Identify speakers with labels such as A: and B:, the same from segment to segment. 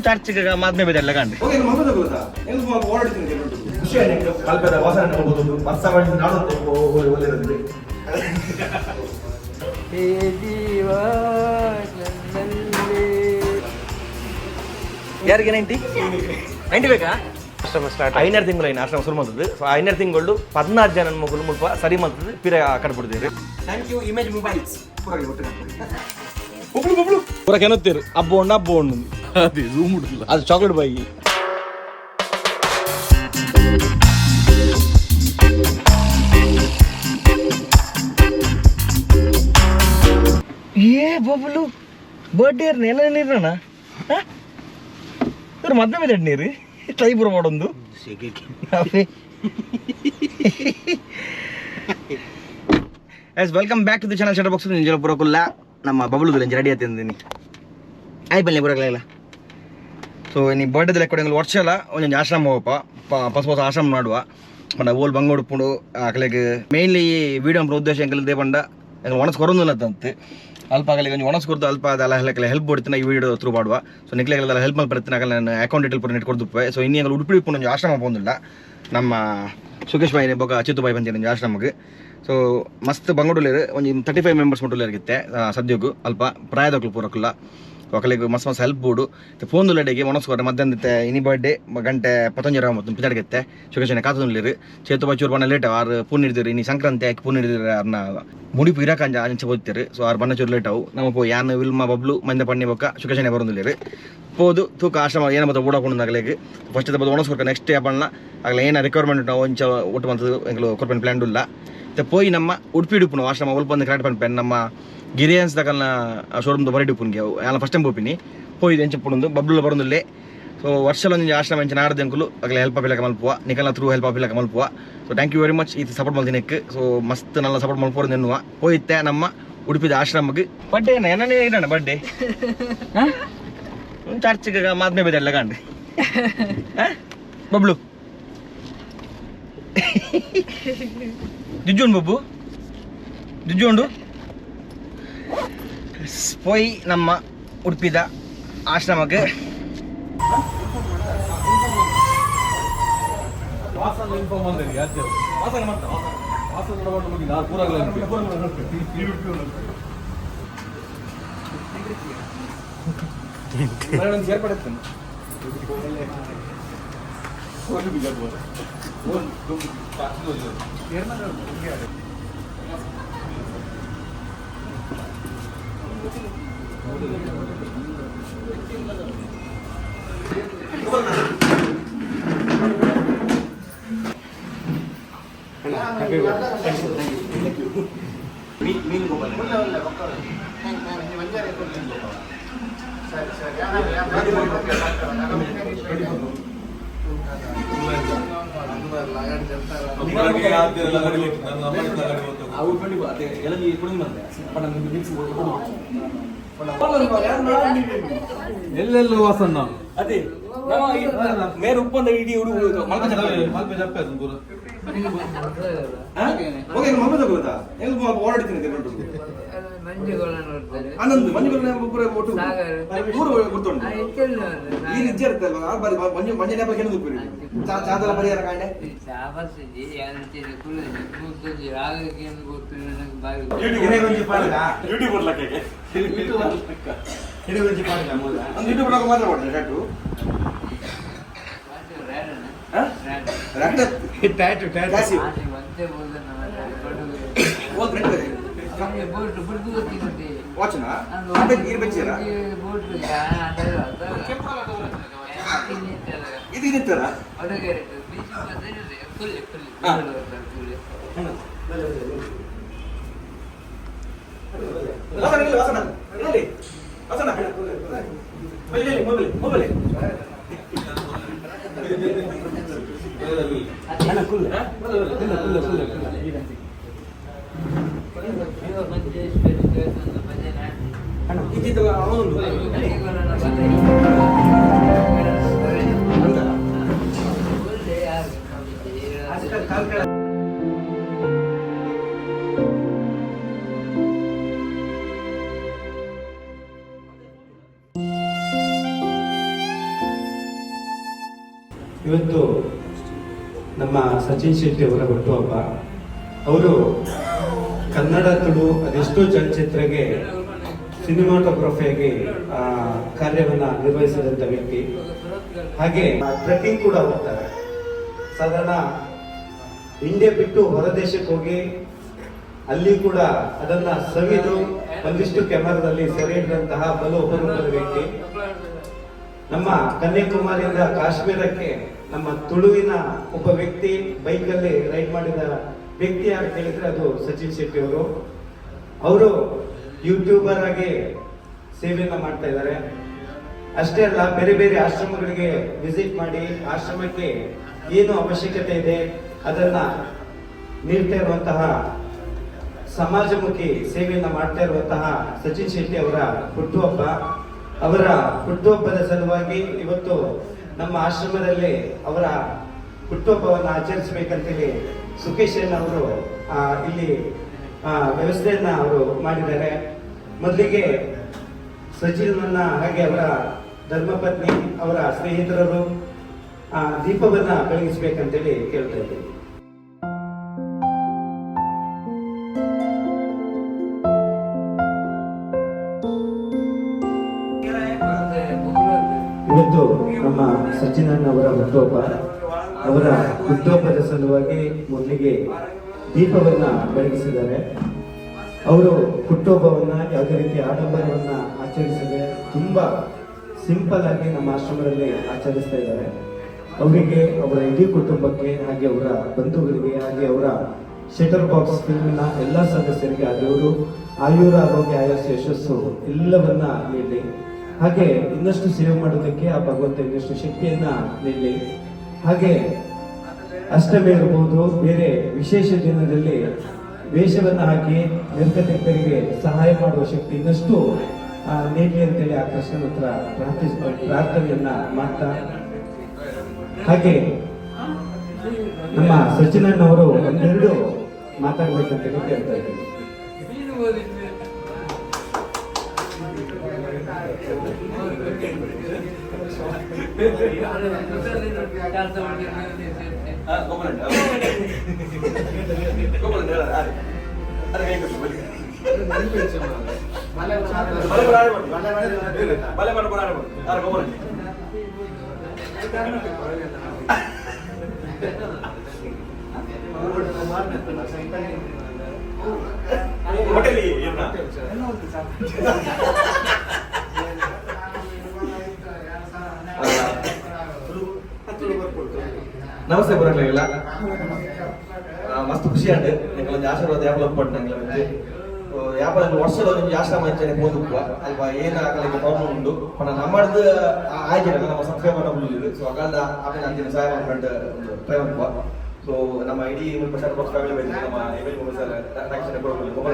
A: ಚರ್ಚ್ಗೆ ಮಾದ್ಮೆ ಬೇದಲ್ಲ ಕಂಡು ಯಾರಿಗೆ 90 ಬೇಕಾ? ಐನರ್ ತಿಂಗಳು ಆಶ್ರಮ ಶುರು ಮಾಡ್ತದೆ. ಸೊ ಐನರ್ ತಿಂಗಳು 16 ಜನ ಮಕ್ಕಳು ಮುಲ್ಪ ಸರಿ ಮಾಡ್ತದೆ ಪಿರ ಕಟ್ಬಿಡ್ತೀರಿ. ಥ್ಯಾಂಕ್ ಯು ಇಮೇಜ್ ಮೊಬೈಲ್ಸ್ ಪೂರ ಕೆನತ್ತೀರು ಹಬ್ಬ ಉಣ್ಣು ಅದೇ ಝೂಮ್ ಉಂಟಲ್ಲ ಅದು ಚಾಕ್ಲೇಟ್ ಬಾಯಿ. ಏ ಬಬ್ಲು ಬರ್ಡೇ ನೆಲ ನೀರಣ್ಣ ಇವ್ರು ಮದ್ವೆ ಮೇಲೆ ನೀರು ಟೈಪುರ ಮಾಡೊಂದು yes welcome back to the channel shutter box. ನಿಂಜಲ ಪುರಕುಲ್ಲ ನಮ್ಮ ಬಬ್ಲು ರೆಡಿ ಆಯ್ತಿದ್ದೀನಿ ಆಯ್ ಬನ್ನಿ ಬರೋಕ್ಕಾಗಲ್ಲ. ಸೊ ನೀ ಬರ್ಡೇದ ಲೆಕ್ಕ ವರ್ಷ ಅಲ್ಲ ಒಂದೊಂದು ಆಶ್ರಮ ಹೋಗಪ್ಪ ಹೊಸ ಆಶ್ರಮ ಮಾಡುವ ಬಣ್ಣ ಓಲ್ ಬಂಗ ಉಡುಪುಂಡು ಅಕಲೆಗೆ ಮೇನ್ಲಿ ವೀಡಿಯೋ ಉದ್ದೇಶ ಎಂಕಲ್ದೇ ಬಂಡ ಒಣಸ್ ಕೊರೊಂದಿಲ್ಲ ಅಂತಂತೆ ಅಲ್ಪ ಆಗಲಿ ಒಂದು ಒಣಸ್ ಕೊರ್ದು ಅಲ್ಪ ಅದೆಲ್ಲ ಹೇಳಕ್ಕೆ ಹೆಲ್ಪ್ ಕೊಡ್ತೀನಿ ಈ ವಿಡಿಯೋ ಥ್ರೂ ಮಾಡುವ. ಸೊ ನಿಕ್ಲೆಲ್ಲ ಹೆಲ್ಪ್ ಮಾಡಿ ಬರ್ತೀನಿ ಆಗಲ್ಲ ನಾನು ಅಕೌಂಟ್ ಡೀಟೇಲ್ ಪೂರ ನೆಟ್ ಕೊಡ್ದುಪ್ಪೆ. ಸೊ ಇನ್ನೂ ಉಡುಪಿ ಒಂದು ಆಶ್ರಮ ಬಂದಿಲ್ಲ ನಮ್ಮ ಸುಖೇಶ್ ಬಾಯಿ ಬೊಕ್ಕ ಚಿತ್ತು ಬಾಯಿ ಬಂದಿರೋ ಆಶ್ರಮಕ್ಕೆ. ಸೊ ಮಸ್ತ್ ಬಂಗೋಡಲ್ಲಿ ಒಂದು 35 ಮೆಂಬರ್ಸ್ ಮುಟ್ಟಲ್ಲಿರುತ್ತೆ ಸದ್ಯಕ್ಕೂ ಅಲ್ಪ ಪ್ರಾಯದಕ್ಕೂ ಪೂರಕ್ಕಲ್ಲ ಒಕ್ಕಲಿಗೆ ಮಸ್ತ್ ಹೆಲ್ಪ್ ಬೋಡು ಫೋನ್ ಲಡೆಗೆ ಒಣಸ್ಕೋರೆ ಮಧ್ಯಾಹ್ನ ಇನಿ ಬರ್ಡೇ ಗಂಟೆ 15 ಮತ್ತು ಪಿತಾಡ್ಗೆತ್ತೆ ಸುಖೇಶನೆ ಕಾತುಲ್ಲಿರು ಚೇತು ಬಚ್ಚೂರು ಬಣ್ಣ ಲೇಟ್ ಆರು ಪೂನ್ ಹಿಡಿದಿರು ಇನ್ನು ಸಂಕ್ರಾಂತಿ ಹಾಕಿ ಪೂನ್ ಹಿಡಿದಿರು ಅವ್ರನ್ನ ಮುಡಿಪು ಇರಾಕಂಜ ಅಂಚೆ ಹೋಗ್ತಿರು. ಸೊ ಅವ್ರು ಬಣ್ಣ ಚೂರು ಲೇಟ್ ಅವು ನಮ್ಮ ಪೋ ಯಾನು ವಿಲ್ಮ ಬಬ್ಲು ಮಂದೆ ಪಣ್ಣಿ ಬೊಕ್ಕ ಸುಖೇಶನೆ ಬರೋದಿಲ್ಲಿರು ಹೋದು ತೂಕ ಆಶ್ರಮ ಏನೋ ಮತ್ತೆ ಓಡಾಕೊಂಡಾಗಲಿಗೆ ಫಸ್ಟ್ ಬದ್ದು ಒಣಸ್ಕೊಡ್ಕ ನೆಕ್ಸ್ಟ್ ಬಣ್ಣ ಆಗಲಿ ಏನೋ ರಿಕ್ವೈರ್ಮೆಂಟ್ ನಾವು ಒಂಚ ಒಟ್ಟು ಬಂತದ್ದು ಎಂಗ್ಲು ಕೊರ್ಪೆನ್ ಪ್ಲ್ಯಾನ್ ಇಲ್ಲ ಪೋಯಿ ನಮ್ಮ ಉಡುಪಿ ಉಡುಪು ಆಶ್ರಮ ಒಲ್ಪ ಬಂದು ಕರೆಕ್ಟ್ ಪನ್ಪೆನ್ ನಮ್ಮ ಗಿರಿಯನ್ಸ್ ತಗಲ್ನ ಶೋರೂಮ್ದು ಬರಡಿ ಉಪ್ಪುನ್ಗೆ ಎಲ್ಲ ಫಸ್ಟ್ ಟೈಮ್ ಹೋಪಿನಿ ಹೋಯ್ದು ಎಂಚ ಪುಣಂದು ಬಬ್ಲು ಬರೋದಿಲ್ಲೇ. ಸೊ ವರ್ಷಲ ಒಂದು ಆಶ್ರಮ ಎಂಚ ನಾಡ್ದು ಅಂಕಲು ಆಗಲೇ ಹೆಲ್ಪ್ ಆಪಿಲ್ಲ ಮಲ್ಪುವ ನಿಕಲ್ನ ಥ್ರೂ ಹೆಲ್ಪ್ ಆಪಿಲ್ಲ ಮಲ್ಪುವ. So thank you very much ಇದು ಸಪೋರ್ಟ್ ಮಾಡ್ತೀನಕ್ಕೆ. ಸೊ ಮಸ್ತ್ ನಲ್ಲ ಸಪೋರ್ಟ್ ಮಲ್ಪೋರು ಎನ್ನುವ ಹೋಯ್ತೆ ನಮ್ಮ ಉಡುಪಿದ ಆಶ್ರಮಕ್ಕೆ ಬರ್ಡೇ ಏನೇ ಇರೋಣ ಬರ್ಡೇ ಚರ್ಚ್ಗೆ ಮಾದ್ಮೆ ಬೇದಲ್ಲ ಕಂಡು ಬಬ್ಲು ಜುಜ್ಜುಂಡು ಬಬ್ಬು ಜುಜ್ಜುಂಡು ಪೋಯಿ ನಮ್ಮ ಉಡುಪಿದ ಆಶ್ರಮಕ್ಕೆ ಸೇರ್ಪಡುತ್ತೇನೆ
B: ಎಲ್ಲೆಲ್ಲೂ ವಾಸನ್ನ
A: ಅದೇ ಮೇರೆ ಉಪ್ಪಂದ ಇಡೀ ಹುಡುಗ
B: ಆನಂದ್ ಮಂಜುಗಳ ಒಟ್ಟು ಈ ನಿಜ ಇರ್ತಲ್ವ ಮಂಜು ನೆಪ ಕೆಣದು ಚಾದಲ ಪರಿಹಾರ ಕಾಂಡೆ ಯೂಟ್ಯೂಬ್ ಮಾತ್ರ ಮಾಡ್ತಾರೆ ಟ್ಯಾಟು ವಾಚನಾ ಇದು ಇದಿತ್ತಲ್ಲ
C: ಇವತ್ತು ನಮ್ಮ ಸಚಿನ್ ಶೆಟ್ಟಿ ಅವರ ಹುಟ್ಟುಹಬ್ಬ. ಅವರು ಕನ್ನಡ ತುಳು ಅದೆಷ್ಟೋ ಚಲನಚಿತ್ರಕ್ಕೆ ಸಿನಿಮಾಟೋಗ್ರಫಿಯಾಗಿ ಕಾರ್ಯವನ್ನು ನಿರ್ವಹಿಸಿದಂಥ ವ್ಯಕ್ತಿ. ಹಾಗೆ ಟ್ರೆಕ್ಕಿಂಗ್ ಕೂಡ ಹೋಗ್ತಾರೆ. ಸಾಧಾರಣ ಇಂಡಿಯಾ ಬಿಟ್ಟು ಹೊರದೇಶಕ್ಕೆ ಹೋಗಿ ಅಲ್ಲಿ ಕೂಡ ಅದನ್ನ ಸವಿದು ಒಂದಿಷ್ಟು ಕ್ಯಾಮರಾದಲ್ಲಿ ಸೆರೆ ಹಿಡಿದಂತಹ ಬಲು ಅಪರೂಪದ ವ್ಯಕ್ತಿ. ನಮ್ಮ ಕನ್ಯಾಕುಮಾರಿಯಿಂದ ಕಾಶ್ಮೀರಕ್ಕೆ ನಮ್ಮ ತುಳುವಿನ ಒಬ್ಬ ವ್ಯಕ್ತಿ ಬೈಕಲ್ಲಿ ರೈಡ್ ಮಾಡಿದ ವ್ಯಕ್ತಿ ಯಾರು ಕೇಳಿದ್ರೆ ಅದು ಸಚಿನ್ ಶೆಟ್ಟಿ ಅವರು. ಅವರು ಯೂಟ್ಯೂಬರ್ ಆಗಿ ಸೇವೆಯನ್ನ ಮಾಡ್ತಾ ಇದ್ದಾರೆ. ಅಷ್ಟೇ ಅಲ್ಲ, ಬೇರೆ ಬೇರೆ ಆಶ್ರಮಗಳಿಗೆ ವಿಸಿಟ್ ಮಾಡಿ ಆಶ್ರಮಕ್ಕೆ ಏನು ಅವಶ್ಯಕತೆ ಇದೆ ಅದನ್ನ ನೀಡ್ತಾ ಇರುವಂತಹ ಸಮಾಜಮುಖಿ ಸೇವೆಯನ್ನ ಮಾಡ್ತಾ ಇರುವಂತಹ ಸಚಿನ್ ಶೆಟ್ಟಿ ಅವರ ಹುಟ್ಟುಹಬ್ಬ. ಅವರ ಹುಟ್ಟುಹಬ್ಬದ ಸಲುವಾಗಿ ಇವತ್ತು ನಮ್ಮ ಆಶ್ರಮದಲ್ಲಿ ಅವರ ಹುಟ್ಟುಹಬ್ಬವನ್ನು ಆಚರಿಸಬೇಕಂತೇಳಿ ಸುಖೇಶ್ ಅವರು ಇಲ್ಲಿ ವ್ಯವಸ್ಥೆಯನ್ನ ಅವರು ಮಾಡಿದ್ದಾರೆ. ಮೊದಲಿಗೆ ಸಚಿನನ್ನ ಹಾಗೆ ಅವರ ಧರ್ಮಪತ್ನಿ ಅವರ ಸ್ನೇಹಿತರರು ದೀಪವನ್ನ ಬೆಳಗಿಸ್ಬೇಕಂತೇಳಿ ಕೇಳ್ತಾ ಇದ್ದೀವಿ. ಇವತ್ತು ನಮ್ಮ ಸಚಿನ್ ಅವರ ಹುಟ್ಟುಹಬ್ಬ. ಅವರ ಹುಟ್ಟುಹಬ್ಬದ ಸಲುವಾಗಿ ಮೊದಲಿಗೆ ದೀಪವನ್ನ ಬೆಳಗಿಸಿದ್ದಾರೆ. ಅವರು ಹುಟ್ಟುಹಬ್ಬವನ್ನ ಯಾವುದೇ ರೀತಿ ಆಡಂಬರವನ್ನ ಆಚರಿಸದೆ ತುಂಬಾ ಸಿಂಪಲ್ ಆಗಿ ನಮ್ಮ ಆಶ್ರಮದಲ್ಲಿ ಆಚರಿಸ್ತಾ ಇದ್ದಾರೆ. ಅವರಿಗೆ, ಅವರ ಇಡೀ ಕುಟುಂಬಕ್ಕೆ, ಹಾಗೆ ಅವರ ಬಂಧುಗಳಿಗೆ, ಹಾಗೆ ಅವರ ಶಟರ್ ಬಾಕ್ಸ್ ಫಿಲ್ಮಿನ ಎಲ್ಲ ಸದಸ್ಯರಿಗೆ ಆ ದೇವರು ಆಯುರ, ಆರೋಗ್ಯ, ಆಯಸ್ಸು, ಯಶಸ್ಸು ಎಲ್ಲವನ್ನ ನೀಡಲಿ. ಹಾಗೆ ಇನ್ನಷ್ಟು ಸೇವೆ ಮಾಡೋದಕ್ಕೆ ಆ ಭಗವಂತ ಇನ್ನಷ್ಟು ಶಕ್ತಿಯನ್ನ ನೀಡಲಿ. ಹಾಗೆ ಅಷ್ಟಮಿ ಇರಬಹುದು, ಬೇರೆ ವಿಶೇಷ ದಿನದಲ್ಲಿ ವೇಷವನ್ನ ಹಾಕಿ ನಿರ್ಗತಿಕರಿಗೆ ಸಹಾಯ ಮಾಡುವ ಶಕ್ತಿ ಇನ್ನಷ್ಟು ನೀಡಲಿ ಅಂತೇಳಿ ಆ ಕೃಷ್ಣನ ಹತ್ರ ಪ್ರಾರ್ಥನೆಯನ್ನ ಮಾಡ್ತಾ, ಹಾಗೆ ನಮ್ಮ ಸಚಿನ್ ಅವರು ಒಂದೆರಡು ಮಾತಾಡ್ಬೇಕಂತೇಳಿ ಕೇಳ್ತಾ ಇದ್ದೀವಿ.
A: ನಮಸ್ತೆ ಬರಲಿಲ್ಲ, ಮಸ್ತ್ ಖುಷಿ ಆಂಡ್ ನಿಂಗೆ ಆಶೀರ್ವಾದ ಯಾವಾಗ ಪಡ್ನಂಗೆ ಯಾಪಲ ವರ್ಷದ ಒಂದು ಆಶ್ರಮ ಹೆಚ್ಚನೆ ಹೋಗುವ ಅಲ್ವಾ ಏನು ಆಗಲಿಕ್ಕೆ ಪ್ರಾಬ್ಲಮ್ ಉಂಟು ಪಣ ನಮ್ಮದು ಆಗಿರಲ್ಲ ನಮ್ಮ ಸಬ್ಸ್ಕ್ರೈಬರ್ ಉಳಿದು ಸೊ ಅಗಾದ ಆಮೇಲೆ ಅಂತಿನ ಸಹಾಯ ಮಾಡ್ಕೊಂಡು ಟ್ರೈ ಮಾಡುವ. ಸೊ ನಮ್ಮ ಇಡೀ ಪ್ರಚಾರ ಬಾಕ್ಸ್ ಫ್ಯಾಮಿಲಿ ಬೇಕು, ನಮ್ಮ ಎವೆಲ್ ಸರ್ ರಕ್ಷಣೆ ಕೊಡಬೇಕು ಕೂಡ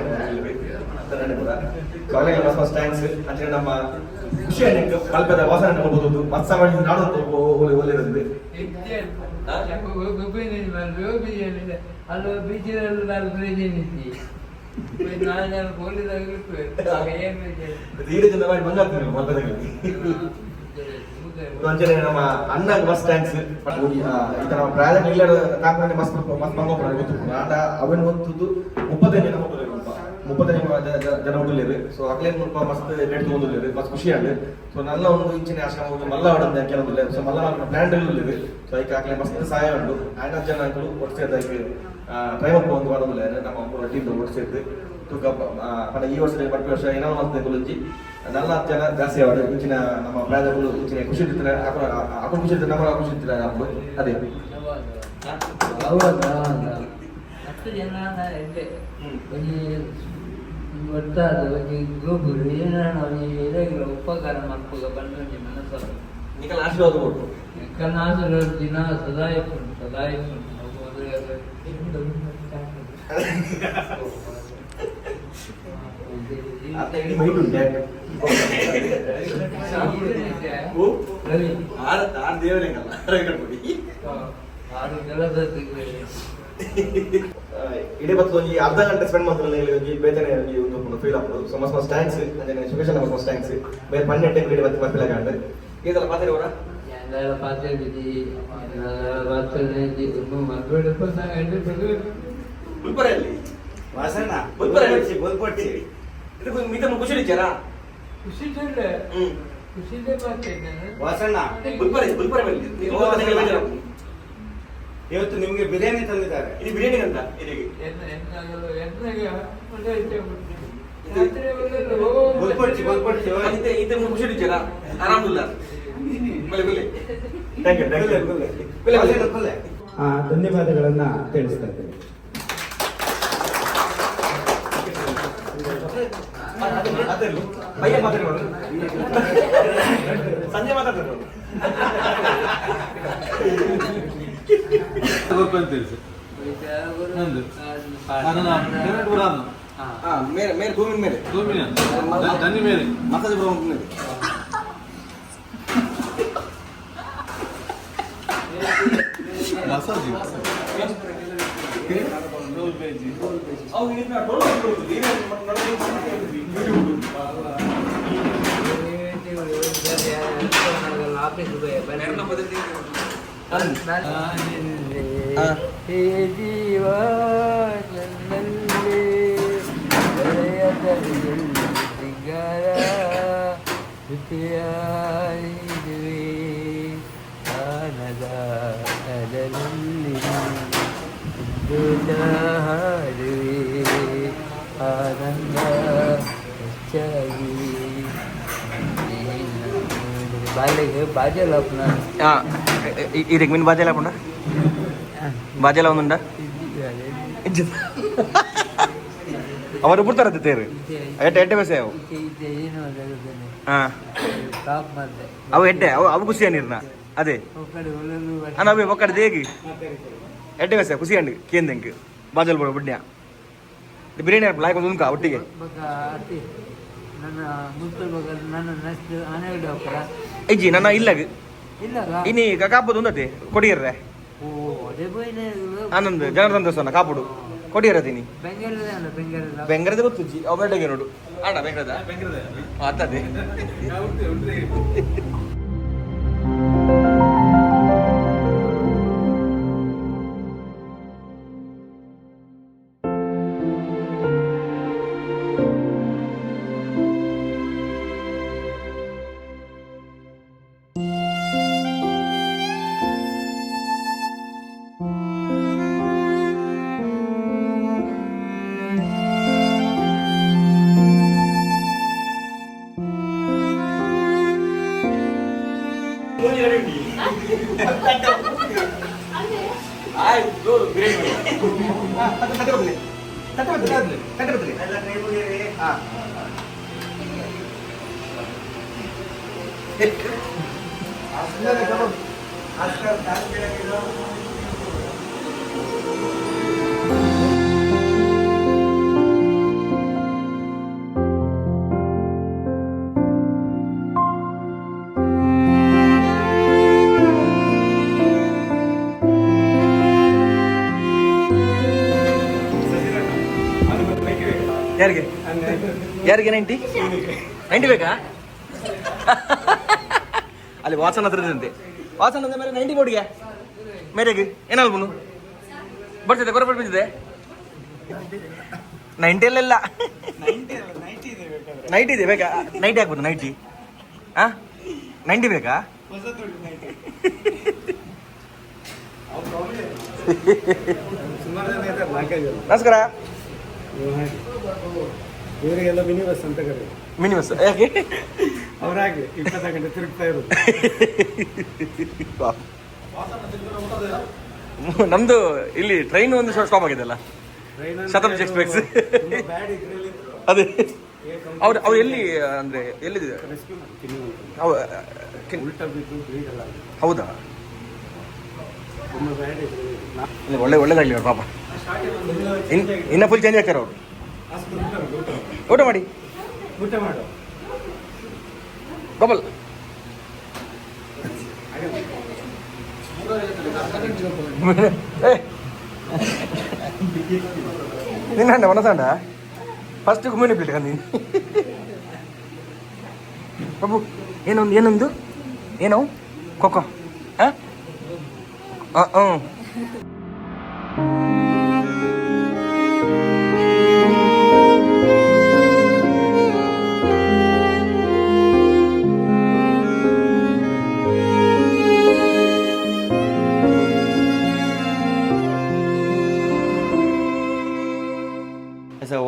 A: ಸೊ ಅಲ್ಲೇ ಮಸ್ತ್ ಮಸ್ತ್ ಥ್ಯಾಂಕ್ಸ್ ಅಂದ್ರೆ ನಮ್ಮ ಖುಷಿ ಆಗಿ ಕಲ್ಪದ ವಾಸನೆ ನೋಡ್ಬೋದು ಮತ್ಸ ಮಾಡಿ ನಾಡೋದು ಒಳ್ಳೆಯದು. ಅಂಚನೆ ನಮ್ಮ ಅಣ್ಣ ಮಸ್ತ್ ಥ್ಯಾಂಕ್ಸ್. ಈಗ ನಮ್ಮ ಪ್ರಾಯದಲ್ಲಿ ಇಲ್ಲ ನಾಲ್ಕು ಮಸ್ತ್ ಮಸ್ತ್ ಗೊತ್ತು ಆಟ ಅವನ್ ಹೊತ್ತದ್ದು 35 ಜನ ಹುಡುಗರು. ಸೊ ಅಗ್ಲೇ ಮಸ್ತ್ ರೇಟ್ ತಗೊಂಡಿಲ್ಲ, ಮಸ್ತ್ ಖುಷಿ ಆಗ. ಸೊ ನನ್ನ ಒಂದು ಇಂಚಿನ ಆಶ್ರಮ ಹೋಗಿ ಮಲ್ಲ ಹೊಡೆದ ಕೆಲವೊಂದಿಲ್ಲ. ಸೊ ಮಲ್ಲ ಪ್ಲಾನ್ ಇಲ್ಲ. ಸೊ ಈಗ ಆಗ್ಲೇ ಮಸ್ತ್ ಸಹಾಯ ಉಂಟು. 5 ಜನ ಒಟ್ಟಿಗೆ ಟ್ರೈ ಮಾಡ್ಕೊಂಡು ಮಾಡೋದಿಲ್ಲ ನಮ್ಮ ಟೀಮ್ ಒಟ್ಟಿಸಿದ್ದು ತೂಕ ಈ ವರ್ಷದಲ್ಲಿ ಬರ್ಪೆ ವರ್ಷ ಏನೋ ಮಾಡ್ತದೆ ಗುರುಜಿ 4 ಜನ ಜಾಸ್ತಿ ಆವಾಡು ಇಂಚಿನ ನಮ್ಮ ಪ್ರಾಯದಗಳು ಇಂಚಿನ ಖುಷಿ ಇರ್ತಾರೆ, ಅಕೊಂಡು ಖುಷಿ ಇರ್ತಾರೆ, ನಮ್ಮ ಖುಷಿ ಇರ್ತಾರೆ. ಅದೇ
D: ಉಪಕಾರ ಮಾಡ್ಕೋಗ ಬಂದ ಮನಸ್ಸು
A: ಆಶೀರ್ವಾದ ಕೊಟ್ಟು
D: ದಿನ ಸದಾಯ
A: ಇಡೀ ಬತ್ತು ಒಂಜಿ ಅರ್ಧ ಗಂಟೆ ಸ್ಪೆಂಡ್ ಮಾಡ್ತಾರೆ ಬೇತನೆ ಒಂದು ಫೀಲ್ ಆಗ್ಬೋದು. ಸೊ ಮಸ್ತ್ ಮಸ್ತ್ ಥ್ಯಾಂಕ್ಸ್ ಅಂದ್ರೆ ಸುಖೇಶ್ ಮಸ್ತ್ ಥ್ಯಾಂಕ್ಸ್ ಬೇರೆ 12 ಇಡೀ ಬತ್ತು ಬರ್ಪಿಲ್ಲ ಕಾಂಡ್ ಇದೆಲ್ಲ ಮಾತಾಡಿ ಅವರ
D: dalam pasal di pasal di umum maklum pasal ada pasal.
A: ಮುಲ್ಪರಲ್ಲಿ
C: Vasanna
A: ಬಲ್ಪಟ್ಟಿ.
C: ಬಲ್ಪಟ್ಟಿ
A: ಇದಕ್ಕೆ ಮಿತ ಖುಷಿ ಇದ್ದಾರಾ
D: Kusi je, kusi je pasal ni.
C: Vasanna
A: ಬಲ್ಪರಲ್ಲಿ
C: ಇವತ್ತು ನಿಮ್ಗೆ ಬಿರಿಯಾನಿ ತಂದಿದ್ದಾರೆ.
A: ಇದು ಬಿರಿಯಾನಿ ಅಂತ ಇದಕ್ಕೆ
C: ಬಲ್ಪಟ್ಟಿ
A: ಇದು ಖುಷಿ ಇದ್ದಾರಾ ಆರಾಮಿಲ್ಲ ಬಲೆ ಬಲೆ ಥ್ಯಾಂಕ್ ಯು
C: ಧನ್ಯವಾದಗಳನ್ನ ತಿಳಿಸ್ತಾ ಇದ್ದೇನೆ.
A: ಭಯ್ಯ ಮಾತಾಡೋದು ಸಂಜೆ ಮಾತಾಡೋದು ಮೇಲೆ ಮೇಲೆ ಭೂಮಿ ಮೇಲೆ ಮಸಾಜ್ ಬರೋ ಮೇಲೆ
D: ಆನಂದ ಹೆಚ್ಚಾಗಿ ಬಾಜಲ್ಲ
A: ಇದಕ್ಕೆ ಮೀನು ಬಾಜೆಲ್ಲ ಪುಂಡ ಬಾಜೆಲ್ಲ ಒಂದುಂಡ ಅವರು ಬಿಡ್ತಾರ ತೇರು ಎಟ್ಟೆ ಬೇಸೆ ಅವು ಹಾಂ ಅವು ಎಡ್ಡೆ ಅವು ಖುಷಿಯ ನೀರ್ನ ಅದೇ ಅವೇ ಒಕ್ಕಡೆ ದೇಗಿ ಎಡ್ಡೆ ಬೇಸೆ ಖುಷಿ ಅಂಡ್ ಕೇಂದಂಗೆ ಬಾಜಲ್ ಬಡ ಬುಡ್ನ್ಯಾ ಬಿರಿಯಾನಿ ಲಾಯ್ಕ್ ಒಂದು ಉಂಕ ಒಟ್ಟಿಗೆ
D: ನನ್ನ ನನ್ನ ನೆಕ್ಸ್ಟ್ ಆನೆಗಡೆ ಹೋಗ್ತಾರ
A: ಅಜ್ಜಿ ನನ್ನ ಇಲ್ಲಾಗ
D: ಇಲ್ಲ
A: ಇನ್ನಿ ಕಾಪುದು ಒಂದತೆ ಕೊಡಿಯರ್ರೆ
D: ಓ ಅದೇ ಬೋಯ್ನೆ
A: ಆನಂದ್ ಜನಾರ್ದನ್ ದೋಸ್ತನ ಕಾಪುಡು ಕೊಡಿಯರದೀನಿ
D: ಬೆಂಗಳೂರು
A: ಬೆಂಗರದ ಗೊತ್ತು ಜಿ ಅವ ಬೆಳಗ್ಗೆ ನೋಡು ಆಡ ಬೆಂಗರದ ಅದೇ ಯಾರಿಗೆ ಯಾರಿಗೆ 90 ಬೇಕಾ ಅಲ್ಲಿ ವಾಸನ ಹತ್ರ ಇದ್ದಂತೆ ವಾಸನ ಅಂದ್ರೆ ಮೇಲೆ 90 ಬೋಡಿಗೆ ಮೇರೆಗೆ ಏನಲ್ಬನು ಬರ್ತದೆ ಬರಬರ್ ಬಿದ್ದಿದೆ 90 ಅಲ್ಲೆಲ್ಲ 90 ಇದೆ ಬೇಕಾ 90 ಆಗ್ಬೋದು 90 ಹಾ 90 ಬೇಕಾ ನಮಸ್ಕಾರ
C: ಇವರಿಗೆಲ್ಲ ಮಿನಿ ಬಸ್ ಅಂತ ಕರೀ
A: ಮಿನಿ ಬಸ್ ಯಾಕೆ
C: ಅವರಾಗಿ 20 ಗಂಟೆ ತಿರುಗ್ತಾ ಇರೋದು.
A: ನಮ್ದು ಇಲ್ಲಿ ಟ್ರೈನ್ ಒಂದು ಸ್ಟಾಪ್ ಆಗಿದೆಲ್ಲ ಶತಾಬ್ದಿ ಎಕ್ಸ್ಪ್ರೆಸ್ ಅದೇ ಅವ್ರು ಎಲ್ಲಿ ಅಂದ್ರೆ ಎಲ್ಲಿದೆ ಹೌದಾ ಒಳ್ಳೇದಾಗ್ಲಿ ಅವ್ರು ಪಾಪ ಇನ್ನ ಫುಲ್ ಚೇಂಜ್ ಆಗ್ತಾರೆ ಅವರು ಊಟ ಮಾಡಿ ಗೋಪಾಲ್ ನಿನ್ನ ಮನಸಂಡ ಫಸ್ಟ್ ಗುಮ್ಮಿನ ಪ್ಲೇಟ್ ಕಂದಿ ಬಾಬು ಏನೊಂದು ಏನೋ ಕೊಕ್ಕೋ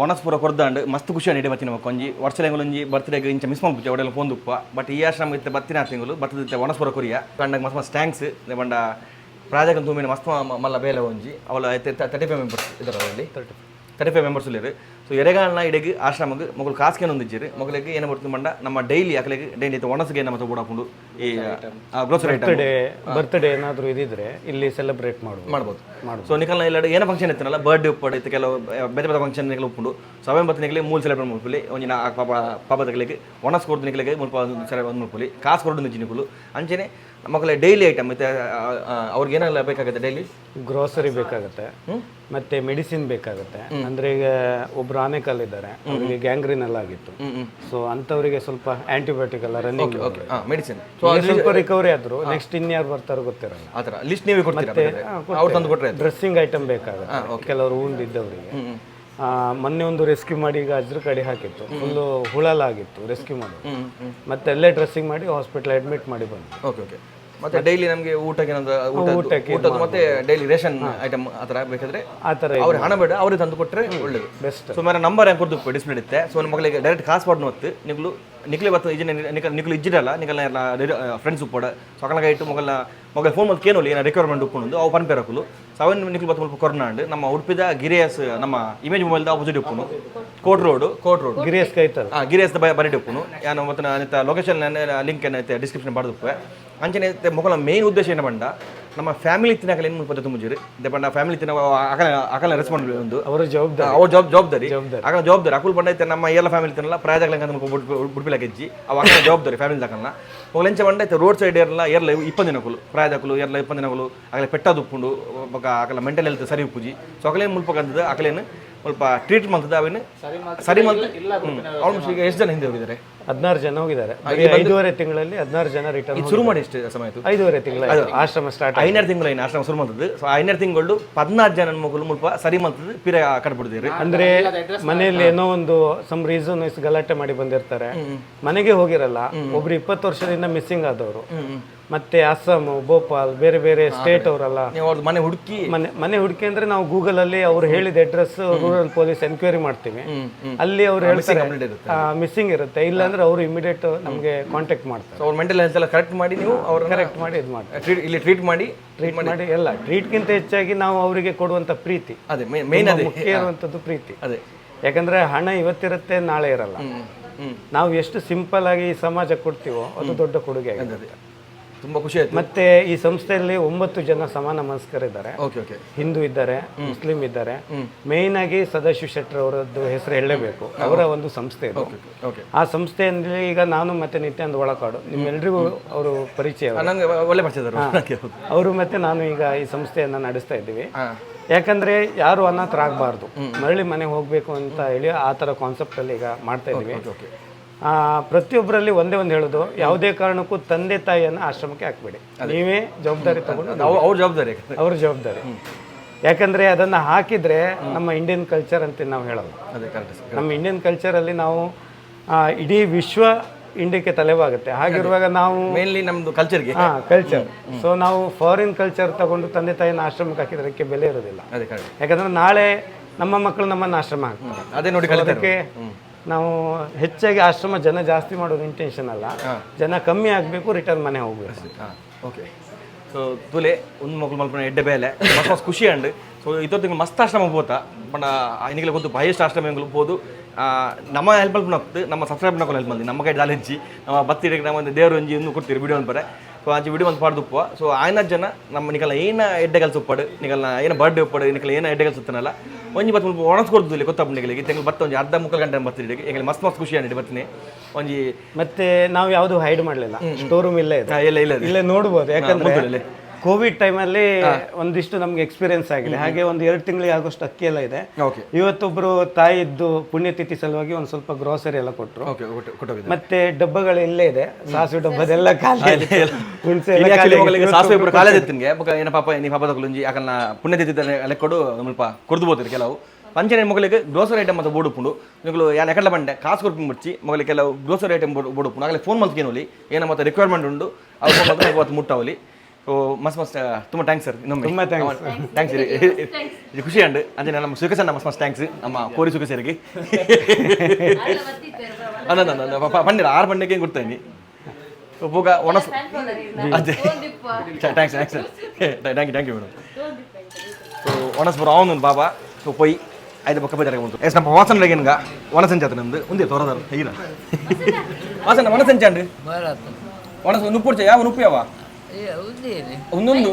A: ಒಣಸ್ ಪೂರ ಕೊರ್ದಾಂಡ್ ಮಸ್ತ್ ಖುಷಿ ಅಂಡ್ ಬತ್ತಿನ ಒಂಜಿ ವರ್ಷಲೆಂಗಳೊಂಜಿ ಬರ್ತ್ಡೇಗೆ ಇಂಚ ಮಿಸ್ ಮಾಡ್ಬಿಟ್ಟು ಅವಡೆಲ್ಲ ಪೋಂದುಪ್ಪ ಬಟ್ ಈ ಆಶ್ರಮ ಇತ್ತೆ ಬತ್ತಿನ ತಿಂಗಳು ಬರ್ತದಿತ್ತೆ ಒಣಸ್ ಪೂರ ಕೊರಿಯ ಕಂಡಾಗ ಮಸ್ತ್ ಮಸ್ತ್ ಟ್ಯಾಂಕ್ಸ್ ಬಂಡ ಪ್ರಾಜೆಕ್ಟ್ ತೂಮಿನ ಮಸ್ತ್ ಮಲ್ಲ ಬೇಲೆ ಒಂಜಿ ಅವಳ ಐತೆ 35 ಮೆಂಬರ್ಸ್ ಇದರಲ್ಲಿ 35 ಮೆಂಬರ್ಸ್ ಉಳ್ಳೇರು ಸೊ ಎರೆಗಾಲನ ಇಡೆಗೆ ಆಶ್ರಮಕ್ಕೆ ಮೊಗಲು ಕಾಸ್ಕೇನು ಒಂದಿಜ್ಜಿರು ಮೊಗಲಿಗೆ ಏನು ಬರ್ತೀನಿ ಬಂಡ ನಮ್ಮ ಡೈಲಿ ಅಕಲಿಗೆ ಡೈಲಿ ಒಣಸಿಗೆ ನಮ್ಮ ತಗೊಡಾಕೊಂಡು ಈ ಗ್ರೋಸರಿ ಐಟಮ್
E: ಬರ್ತ್ಡೇ ಏನಾದರೂ ಇದಿದ್ರೆ ಇಲ್ಲಿ ಸೆಲೆಬ್ರೇಟ್
A: ಮಾಡ್ಬೋದು ಸೊ ನಿಕಲ್ನ ಇಲ್ಲ ಏನೋ ಫಂಕ್ಷನ್ ಇತ್ತನಲ್ಲ ಬರ್ಡೇ ಉಪ್ಪಡು ಇತ್ತು ಕೆಲವು ಬೇರೆ ಬೇರೆ ಫಂಕ್ಷನ್ ನಿಕಲು ಉಪ್ಪುಂಡು ಸವೆನ್ ಬತ್ತು ನಿಕಲಿಗೆ ಮೂಲ ಸೆಲೆಬ್ರೇಟ್ ಮಾಡ್ಕೊಳ್ಳಿ ಒಂಜಿನ ಪಾಪ ತಗಲಿಗೆ ಒಣಸ್ ಕೊಡ್ದು ನಿಕಲಿಗೆ ಮುಲ್ಪ ಸೆಲೆಬ್ರೇಟ್ ಮಾಡ್ಕೊಳ್ಳಿ ಕಾಸು ಕೊಡ್ದು ನಿಜ್ಜಿ ನಿಕಲು ಅಂಚೆನೆ ಮಕ್ಕಳ ಡೈಲಿ ಐಟಮ್ ಮತ್ತೆ ಅವ್ರಿಗೆ ಏನೆಲ್ಲ ಬೇಕಾಗುತ್ತೆ ಡೈಲಿ
E: ಗ್ರೋಸರಿ ಬೇಕಾಗುತ್ತೆ ಮತ್ತೆ ಮೆಡಿಸಿನ್ ಬೇಕಾಗುತ್ತೆ ಅಂದ್ರೆ ಈಗ ಒಬ್ರು ಆನೆಕಲ್ ಇದ್ದಾರೆ ಅವರಿಗೆ ಗ್ಯಾಂಗ್ರೀನ್ ಎಲ್ಲ ಆಗಿತ್ತು ಸೊ ಅಂತವರಿಗೆ ಸ್ವಲ್ಪ ಆಂಟಿಬಯೋಟಿಕ್ ಎಲ್ಲ ರನ್ನಿಂಗ್
A: ಮೆಡಿಸಿನ್
E: ಸ್ವಲ್ಪ ರಿಕವರಿ ಆದ್ರು ನೆಕ್ಸ್ಟ್ ಇನ್ಯಾರು ಬರ್ತಾರೋ ಗೊತ್ತಿರಲ್ಲ
A: ಆ ಥರ ಲಿಸ್ಟ್ ನೀವೇ ಕೊಡ್ತೀರಾ ಅವ್ರು ತಂದು ಕೊಟ್ಟರೆ
E: ಡ್ರೆಸ್ಸಿಂಗ್ ಐಟಮ್ ಬೇಕಾಗುತ್ತೆ ಕೆಲವರು wound ಇದ್ದವರಿಗೆ ಮೊನ್ನೆ ಒಂದು ರೆಸ್ಕ್ಯೂ ಮಾಡಿ ಈಗ ಅಜ್ರ ಕಡೆ ಹಾಕಿತ್ತು ಫುಲ್ಲು ಹುಳಲಾಗಿತ್ತು ರೆಸ್ಕ್ಯೂ ಮಾಡೋದು ಮತ್ತೆ ಅಲ್ಲೇ ಡ್ರೆಸ್ಸಿಂಗ್ ಮಾಡಿ ಹಾಸ್ಪಿಟಲ್ ಅಡ್ಮಿಟ್ ಮಾಡಿ ಬಂದು
A: ಓಕೆ ಓಕೆ ಮತ್ತೆ ಡೈಲಿ ನಮಗೆ ಊಟಕ್ಕೆ ಊಟದ್ದು ಮತ್ತೆ ಡೈಲಿ ರೇಷನ್ ಐಟಮ್ ಆ ಥರ ಬೇಕಾದ್ರೆ
E: ಆ ಥರ
A: ಅವ್ರಿಗೆ ಹಣ ಬೇಡ ಅವ್ರಿಗೆ ತಂದು ಕೊಟ್ಟರೆ ಒಳ್ಳೇದು
E: ಬೆಸ್ಟ್
A: ಸೊ ಮೇರೆ ನಂಬರ್ ಹೆಂಗೆ ಕೊಡ್ದು ಡಿಸ್ಪ್ಲೇ ಇರುತ್ತೆ ಸೊ ನಮ್ಮ ಮಗಳಿಗೆ ಡೈರೆಕ್ಟ್ ಕಾಸು ಪಡ್ನು ಹೊತ್ತು ನಿಕ್ಲಿ ಬತ್ತು ನಿಕ್ಲು ಇಜ್ಜಿರಲ್ಲ ನಿಕಲ್ನ ಫ್ರೆಂಡ್ಸ್ ಉಪ್ಪಡ ಸೊಕಲಾಗ ಇಟ್ಟು ಮೊಗಲ ಫೋನ್ ಮತ್ತೆ ಕೇನೋಲಿ ಏನೋ ರಿಕ್ವೈರ್ಮೆಂಟ್ ಉಪ್ಪುಂಡು ಅವು ಪನ್ಪೇರಕಲು ಸವೆನ್ ನಿಕ್ಲು ಬತ್ತು ಮುಲ್ಪ ಕೊರ್ನಾಂಡು ನಮ್ಮ ಉಡುಪಿದ ಗಿರಿಯಸ್ ನಮ್ಮ ಇಮೇಜ್ ಮೊಬೈಲ್ದ ಆಪೋಸಿಟ್ ಉಪ್ಪುನು ಕೋಟ್ ರೋಡ್
E: ಗಿರಿಯಸ್ ಕೈತಲ್ಲ
A: ಗಿರಿಯಸ್ ಬರೀಟ್ ಉಪ್ಪುನು ಯಾನು ಮತ್ತೆ ಲೊಕೇಶನ್ ಲಿಂಕ್ ಏನೈತೆ ಡಿಸ್ಕ್ರಿಪ್ಷನ್ ಬರ್ದುಪ್ಪೆ ಅಂಚನೆ ಮೊಗಲ ಮೇನ್ ಉದ್ದೇಶ ಏನು ಬಂಡ ನಮ್ಮ ಫ್ಯಾಮಿಲಿ ತಿನ್ನಕಲ್ಲ ಏನು ಪದ್ಧತಿ ಮುಂಜಿರಿ ಬಂಡ ಫ್ಯಾಮಿಲಿ ತಿನ್ನ ಅಕಲ ರೆಸ್ಪಾನ್ಸ್ ಒಂದು
E: ಅವರ ಜವಾಬ್ದಾರಿ
A: ಅವ್ರ ಜವಾಬ್ದಾರಿ ಅಕಲ ಜವಾಬ್ದಾರಿ ಅಕುಲ್ ಬಂಡ ಐತೆ ನಮ್ಮ ಎಲ್ಲ ಫ್ಯಾಮಿಲಿ ತಿನ್ನಲ್ಲ ಪ್ರಾಯದಾಗ ಬುಡ್ಪಿಲ ಗೆಜ್ಜಿ ಅವ ಅಕಲ ಜವಾಬ್ದಾರಿ ಫ್ಯಾಮಿಲಿ ತಕಲ್ನ ಮೊಗಲೆಂಚ ಬಂಡ ಐತೆ ರೋಡ್ ಸೈಡ್ ಏರ್ಲ 20 ದಿನಕುಲು ಪ್ರಾಯದಕುಲು ಏರ್ಲ 20 ದಿನಕುಲು ಅಕಲೆ ಪೆಟ್ಟದು ಉಪ್ಪುಂಡು ಅಕಲ ಮೆಂಟಲ್ ಹೆಲ್ತ್ ಸರಿ ಉಪ್ಪುಜಿ ಸೊ ಅಕಲೇನು ಮುಲ್ಪಕ್ಕಂತದ ಅಕಲೇನು ಸ್ವಲ್ಪ ಟ್ರೀಟ್ ಮಾಡ್ತದ ಅವೇನು ಸರಿ ಮಾಡ್ತದೆ ಆಲ್ಮೋಸ್ಟ್ ಈಗ ಎಷ್ಟು ಜನ ಹಿಂದೆ ಹೋಗಿದ್ದಾರೆ
E: 16 ಜನ ಹೋಗಿದ್ದಾರೆ 5.5 ತಿಂಗಳಲ್ಲಿ 16 ಜನ ರಿಟರ್ನ್
A: ಶುರು ಮಾಡಿ ಎಷ್ಟು ಸಮಯ ಆಯ್ತು
E: 5.5 ತಿಂಗಳು ಆಶ್ರಮ ಸ್ಟಾರ್ಟ್
A: 5 ತಿಂಗಳು ಏನು ಆಶ್ರಮ ಶುರು ಮಾಡ್ತದೆ ಸೊ 5 ತಿಂಗಳು 16 ಜನ ಮಕ್ಕಳು ಮುಲ್ಪ ಸರಿ ಮಾಡ್ತದೆ ಪಿರ ಕಟ್ಬಿಡ್ತೀರಿ
E: ಅಂದ್ರೆ ಮನೆಯಲ್ಲಿ ಏನೋ ಒಂದು ಸಮ್ ರೀಸನ್ ಗಲಾಟೆ ಮಾಡಿ ಬಂದಿರ್ತಾರೆ ಮನೆಗೆ ಹೋಗಿರಲ್ಲ ಒಬ್ರು 20 ವರ್ಷದಿಂದ ಮಿಸ್ಸಿಂಗ್ ಆದವರು ಮತ್ತೆ ಅಸ್ಸಾಂ ಭೋಪಾಲ್ ಬೇರೆ ಬೇರೆ ಸ್ಟೇಟ್ ಅವರಲ್ಲ
A: ಮನೆ ಹುಡುಕಿ
E: ಮನೆ ಹುಡುಕಿ ಅಂದ್ರೆ ನಾವು ಗೂಗಲ್ ಅಲ್ಲಿ ಅವ್ರು ಹೇಳಿದ ಅಡ್ರೆಸ್ ರೂರಲ್ ಪೊಲೀಸ್ ಎನ್ಕ್ವೈರಿ ಮಾಡ್ತೀವಿ ಅಲ್ಲಿ ಅವ್ರು ಹೇಳ್ತಾರೆ ಮಿಸ್ಸಿಂಗ್ ಇರುತ್ತೆ ಇಲ್ಲ ಅಂದ್ರೆ ಅವರು ಇಮಿಡಿಯೇಟ್ ನಮಗೆ ಕಾಂಟ್ಯಾಕ್ಟ್ ಮಾಡ್ತಾರೆ
A: ಅವ್ರ ಮೆಂಟಲ್ ಹೆಲ್ತ್ ಎಲ್ಲ ಕರೆಕ್ಟ್ ಮಾಡಿ ನೀವು ಅವ್ರ
E: ಕರೆಕ್ಟ್ ಮಾಡಿ ಇದು ಮಾಡ್ತಾರೆ
A: ಇಲ್ಲಿ ಟ್ರೀಟ್ ಮಾಡಿ
E: ಎಲ್ಲ ಟ್ರೀಟ್ಗಿಂತ ಹೆಚ್ಚಾಗಿ ನಾವು ಅವರಿಗೆ ಕೊಡುವಂತ ಪ್ರೀತಿ
A: ಅದೇ ಮೇನ್ ಅದೇ
E: ಮುಖ್ಯ ಇರುವಂತದ್ದು ಪ್ರೀತಿ
A: ಅದೇ
E: ಯಾಕಂದ್ರೆ ಹಣ ಇವತ್ತಿರುತ್ತೆ ನಾಳೆ ಇರಲ್ಲ ನಾವು ಎಷ್ಟು ಸಿಂಪಲ್ ಆಗಿ ಈ ಸಮಾಜ ಕೊಡ್ತೀವೋ ಅದು ದೊಡ್ಡ ಕೊಡುಗೆ ಆಗಿದೆ
A: ತುಂಬಾ ಖುಷಿ ಆಯ್ತು
E: ಮತ್ತೆ ಈ ಸಂಸ್ಥೆಯಲ್ಲಿ 9 ಜನ ಸಮಾನ ಮನಸ್ಕರಿದ್ದಾರೆ ಹಿಂದೂ ಇದ್ದಾರೆ ಮುಸ್ಲಿಂ ಇದ್ದಾರೆ ಮೇನ್ ಆಗಿ ಸದಾಶಿವ ಶೆಟ್ಟರ್ ಅವರದ್ದು ಹೆಸರು ಹೇಳಲೇಬೇಕು ಅವರ ಒಂದು ಸಂಸ್ಥೆ ಇದು ಆ ಸಂಸ್ಥೆಯಲ್ಲಿ ಈಗ ನಾನು ಮತ್ತೆ ನಿತ್ಯಾನಂದ ಒಳಕಾಡು ನಿಮ್ಮೆಲ್ರಿಗೂ ಅವರು ಪರಿಚಯ ಅವರು ಮತ್ತೆ ನಾನು ಈಗ ಈ ಸಂಸ್ಥೆಯನ್ನ ನಡೆಸ್ತಾ ಇದ್ದೀವಿ ಯಾಕಂದ್ರೆ ಯಾರು ಅನಾಥರಾಗಬಾರ್ದು ಮರಳಿ ಮನೆಗೆ ಹೋಗ್ಬೇಕು ಅಂತ ಹೇಳಿ ಆ ತರ ಕಾನ್ಸೆಪ್ಟ್ ಅಲ್ಲಿ ಈಗ ಮಾಡ್ತಾ ಇದೀವಿ ಪ್ರತಿಯೊಬ್ಬರಲ್ಲಿ ಒಂದೇ ಒಂದು ಹೇಳೋದು ಯಾವುದೇ ಕಾರಣಕ್ಕೂ ತಂದೆ ತಾಯಿಯನ್ನು ಆಶ್ರಮಕ್ಕೆ ಹಾಕ್ಬೇಡಿ ನೀವೇ ಜವಾಬ್ದಾರಿ ತಗೊಂಡು ಅವ್ರ ಜವಾಬ್ದಾರಿ ಯಾಕಂದ್ರೆ ಅದನ್ನ ಹಾಕಿದ್ರೆ ನಮ್ಮ ಇಂಡಿಯನ್ ಕಲ್ಚರ್ ಅಂತ ನಾವು ಹೇಳೋದು ನಮ್ಮ ಇಂಡಿಯನ್ ಕಲ್ಚರಲ್ಲಿ ನಾವು ಇಡೀ ವಿಶ್ವ ಇಂಡಿಯಾಕ್ಕೆ ತಲೆವಾಗುತ್ತೆ ಹಾಗಿರುವಾಗ ನಾವು
A: ಮೇನ್ಲಿ ನಮ್ದು ಕಲ್ಚರ್ಗೆ
E: ಕಲ್ಚರ್ ಸೊ ನಾವು ಫಾರಿನ್ ಕಲ್ಚರ್ ತಗೊಂಡು ತಂದೆ ತಾಯಿನ ಆಶ್ರಮಕ್ಕೆ ಹಾಕಿದ್ರೆ ಅದಕ್ಕೆ ಬೆಲೆ ಇರೋದಿಲ್ಲ ಯಾಕಂದ್ರೆ ನಾಳೆ ನಮ್ಮ ಮಕ್ಕಳು ನಮ್ಮನ್ನು ಆಶ್ರಮ ಹಾಕ್ತಾರೆ
A: ಅದೇ ನೋಡಿ
E: ಅದಕ್ಕೆ ನಾವು ಹೆಚ್ಚಾಗಿ ಆಶ್ರಮ ಜನ ಜಾಸ್ತಿ ಮಾಡೋದು ಇಂಟೆನ್ಷನ್ ಅಲ್ಲ ಜನ ಕಮ್ಮಿ ಆಗಬೇಕು ರಿಟರ್ನ್ ಮನೆ ಹೋಗ್ಬೇಕು
A: ಓಕೆ ಸೊ ತುಲೆ ಒಂದು ಮಕ್ಕಳು ಮಲ್ಪನ ಎಡ್ಡೆ ಬೇಲೆ ಮಸ್ತ್ ಖುಷಿ ಅಂಡ್ ಸೊ ಇತ್ತೊತ್ತಿಗೆ ಮಸ್ತ್ ಆಶ್ರಮ ಹೋತಾ ಬಟ್ ಇನ್ನಿಗೆ ಗೊತ್ತು ಹೈಯೆಸ್ಟ್ ಆಶ್ರಮ ಹೋಗ್ಬೋದು ನಮ್ಮ ಹೆಲ್ಪ್ ಮಲ್ಪನಾಗ್ತದೆ ನಮ್ಮ ಸಬ್ಸ್ಕ್ರೈಬ್ ನಕೊಂಡು ಹೆಲ್ಪ್ ಮಾಡಿ ನಮ್ಮ ಕೈ ದಾಲಿಂಚಿ ನಮ್ಮ ಬತ್ತಿಡಿಗೆ ನಮ್ಮ ದೇವರು ಒಂಜಿ ಇನ್ನು ಕೊಡ್ತೀರಿ ವಿಡಿಯೋ ಅಂತ ಸೊ ಅಂಚೆ ವಿಡಿಯೋ ಒಂದು ಪಾಡ್ದುಪ್ಪ ಸೊ ಆಯ್ನ ಜನ ನಮ್ಮ ನಿಕಲ್ಲ ಏನ ಎಡ್ಡೆ ಕೆಲಸ ಉಪ್ಪಡು ನಿಕಲ್ನ ಏನು ಬರ್ಡೇ ಉಪ್ಪಡು ನಿಕಲ್ಲ ಏನು ಎಡ್ಡೆ ಕೆಲಸ ಉತ್ತನಲ್ಲ ಒಂಜಿ ಬತ್ತು ಮುಲ್ಪ ಒಣಸ್ಕೊಡ್ದು ಇಲ್ಲಿ ಗೊತ್ತಪ್ಪ ನಿಗಳಿಗೆ ತೆಂಗಳು ಬತ್ತ ಒಂಜಿ ಅರ್ಧ ಮುಕ್ಕಾಲು ಗಂಟೆ ಬರ್ತೀರಿ ಈಗ ಮಸ್ತ್ ಮಸ್ತ್ ಖುಷಿ ಅಂಡಿ ಬರ್ತೀನಿ ಒಂಜಿ
E: ಮತ್ತೆ ನಾವು ಯಾವುದು ಹೈಡ್ ಮಾಡಲಿಲ್ಲ ಸ್ಟೋರ್ ರೂಮ್ ಇಲ್ಲೇ ಇದೆ
A: ಇಲ್ಲ
E: ಇಲ್ಲೇ ನೋಡ್ಬೋದು ಯಾಕಂದ್ರೆ ಕೋವಿಡ್ ಟೈಮಲ್ಲಿ ಒಂದಿಷ್ಟು ನಮ್ಗೆ ಎಕ್ಸ್ಪೀರಿಯನ್ಸ್ ಆಗಿದೆ. ಹಾಗೆ ಒಂದು 2 ತಿಂಗಳಿಗೆ ಆಗೋಷ್ಟು ಅಕ್ಕಿ ಎಲ್ಲ ಇದೆ. ಇವತ್ತೊಬ್ರು ತಾಯಿದ್ದು ಪುಣ್ಯತಿಥಿ ಸಲುವಾಗಿ ಒಂದು ಸ್ವಲ್ಪ ಗ್ರೋಸರಿ ಎಲ್ಲ ಕೊಟ್ಟರು. ಮತ್ತೆ ಡಬ್ಬಗಳು ಇಲ್ಲೇ ಇದೆ, ಸಾಸಿವೆ ಡಬ್ಬದೆಲ್ಲ ಖಾಲಿ ಇದೆ. ಹುಣಸೆ
A: ಸಾಸಿವೆ ಕಾಲೇಜ್ ಎತ್ತಿನ್ಗೆ ಏನ ಪಾಪ ನೀ ಪಾಪ ತಗೊಳ್ಳಿ ಯಾಕನ್ನ ಪುಣ್ಯತಿಥಿ ಲೆಕ್ಕೊಡು ಸ್ವಲ್ಪ ಕೊಡ್ದು ಬೋತಾರೆ ಕೆಲವು ಪಂಚನೆ ಮೊಗಲಿಗೆ ಗ್ರೋಸರಿ ಐಟಮ್ ಮತ್ತು ಬೋಡುಪುಂಡು ನೀವು ಯಾನ್ ಎಕಡ್ಲ ಬಂಡೆ ಕಾಸು ಕೊಡ್ಕೊಂಡು ಮುಚ್ಚಿ ಮೊಗಲಿಗೆ ಕೆಲವು ಗ್ರೋಸರಿ ಐಟಮ್ ಬೋಡುಪುಂಡು ಆಗಲೇ ಫೋನ್ ಮಲ್ಕೇನೋಲಿ ಏನೋ ಮತ್ತೆ ರಿಕ್ವೈರ್ಮೆಂಟ್ ಉಂಡು ಅವ್ರು ಇವತ್ತು ಮುಟ್ಟವಲಿ. ಮಸ್ತ್ ತುಂಬ ಥ್ಯಾಂಕ್ಸ್ ಸರ್. ಇನ್ನೊಮ್ಮೆ
E: ತುಂಬ ಥ್ಯಾಂಕ್ಸ್.
A: ಇದು ಖುಷಿ ಅಂಡ್ ಅಂದ್ರೆ ನಮ್ಮ ಸುಖಸಣ್ಣ ಮಸ್ತ್ ಥ್ಯಾಂಕ್ಸ್ ನಮ್ಮ ಕೋರಿ ಸುಖಸರಿಗೆ ಪಂಡಿರ 6 ಬಂಡೆಗೆ ಕೊಡ್ತೇನೆ ಹೋಗ ಒಣಸ್ ಅದೇ thanks sir thank you madam. So ಒಣಸ್ ಬರೋ ಅವನು ಬಾಬಾ ಸೊ ಪೊಯ್ 5 ಪಕ್ಕ ಬಜಾರಿಗೆ ಬಂತು ಎಸ್ ನಮ್ಮ ವಾಸನಗೇನ್ಗ ಒಣಸಂಚೆ ಆತ ನಮ್ದು ಒಂದೇ ತೋರದಾರ ಹೀರ ವಾಸನ ಒಣಸಂಚೆ ಅಂಡ್ ಒಣಸ ನುಪ್ಪುಡ್ಚ ಯಾವ ನುಪ್ಪು ಯಾವ ಒಂದೊಂದು